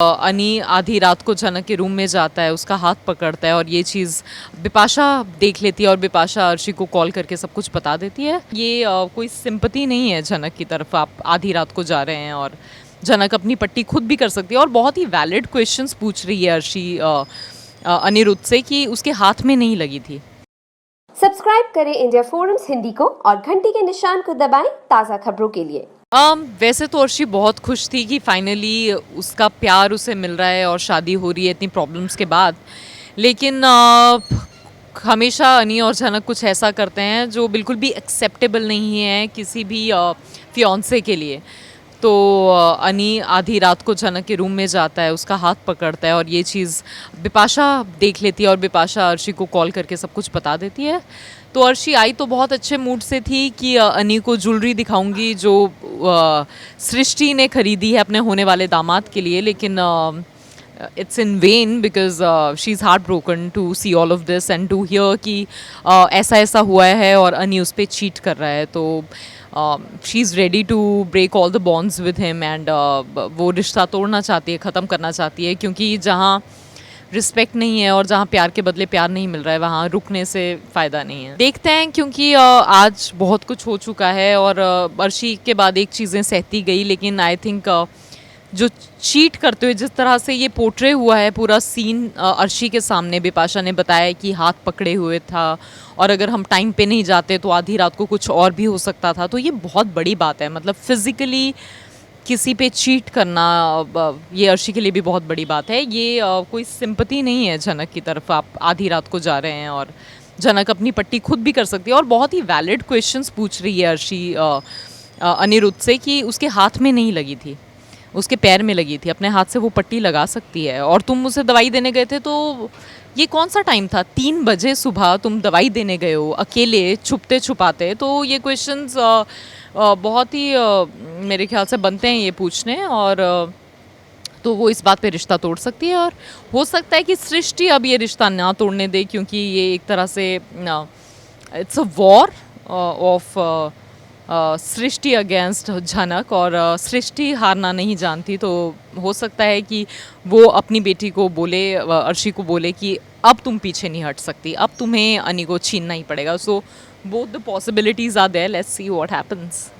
अनी आधी रात को जनक के रूम में जाता है, उसका हाथ पकड़ता है और ये चीज़ बिपाशा देख लेती है और बिपाशा अर्शी को कॉल करके सब कुछ बता देती है। ये कोई सिंपैथी नहीं है जनक की तरफ, आप आधी रात को जा रहे हैं और जनक अपनी पट्टी खुद भी कर सकती है और बहुत ही वैलिड क्वेश्चंस पूछ रही है अर्शी अनिरुद्ध से कि उसके हाथ में नहीं लगी थी। सब्सक्राइब करें इंडिया फोरम्स हिंदी को और घंटी के निशान को दबाएं ताज़ा खबरों के लिए। वैसे तो अर्शी बहुत खुश थी कि फाइनली उसका प्यार उसे मिल रहा है और शादी हो रही है इतनी प्रॉब्लम्स के बाद। लेकिन हमेशा अनी और जनक कुछ ऐसा करते हैं जो बिल्कुल भी एक्सेप्टेबल नहीं है किसी भी फियांसे के लिए। तो अनी आधी रात को जनक के रूम में जाता है, उसका हाथ पकड़ता है और ये चीज़ बिपाशा देख लेती है और बिपाशा अर्शी को कॉल करके सब कुछ बता देती है। तो अर्शी आई तो बहुत अच्छे मूड से थी कि अनी को ज्वेलरी दिखाऊंगी जो सृष्टि ने खरीदी है अपने होने वाले दामाद के लिए, लेकिन it's in vain because she is heart broken to see all of this and to hear कि ऐसा ऐसा हुआ है और अनी उस पर चीट कर रहा है। तो she is ready to break all the bonds with him and वो रिश्ता तोड़ना चाहती है, ख़त्म करना चाहती है, क्योंकि जहाँ रिस्पेक्ट नहीं है और जहाँ प्यार के बदले प्यार नहीं मिल रहा है वहाँ रुकने से फ़ायदा नहीं है। देखते हैं, क्योंकि आज बहुत कुछ हो चुका है और अर्शी के बाद एक चीज़ें सहती गई, लेकिन आई थिंक जो चीट करते हुए जिस तरह से ये पोर्ट्रे हुआ है पूरा सीन अर्शी के सामने, बिपाशा ने बताया कि हाथ पकड़े हुए था और अगर हम टाइम पे नहीं जाते तो आधी रात को कुछ और भी हो सकता था। तो ये बहुत बड़ी बात है, मतलब फिज़िकली किसी पे चीट करना ये अर्शी के लिए भी बहुत बड़ी बात है। ये कोई सिंपैथी नहीं है जनक की तरफ, आप आधी रात को जा रहे हैं और जनक अपनी पट्टी खुद भी कर सकती है और बहुत ही वैलिड क्वेश्चंस पूछ रही है अर्शी अनिरुद्ध से कि उसके हाथ में नहीं लगी थी, उसके पैर में लगी थी, अपने हाथ से वो पट्टी लगा सकती है। और तुम उसे दवाई देने गए थे तो ये कौन सा टाइम था, 3 बजे सुबह तुम दवाई देने गए हो अकेले छुपते छुपाते। तो ये क्वेश्चंस बहुत ही मेरे ख्याल से बनते हैं ये पूछने, और तो वो इस बात पे रिश्ता तोड़ सकती है और हो सकता है कि सृष्टि अब ये रिश्ता ना तोड़ने दे, क्योंकि ये एक तरह से it's a war of Srishti against Janak और सृष्टि हारना नहीं जानती। तो हो सकता है कि वो अपनी बेटी को बोले, अर्शी को बोले कि अब तुम पीछे नहीं हट सकती, अब तुम्हें अनी को छीनना ही पड़ेगा। So both the possibilities are there, let's see what happens.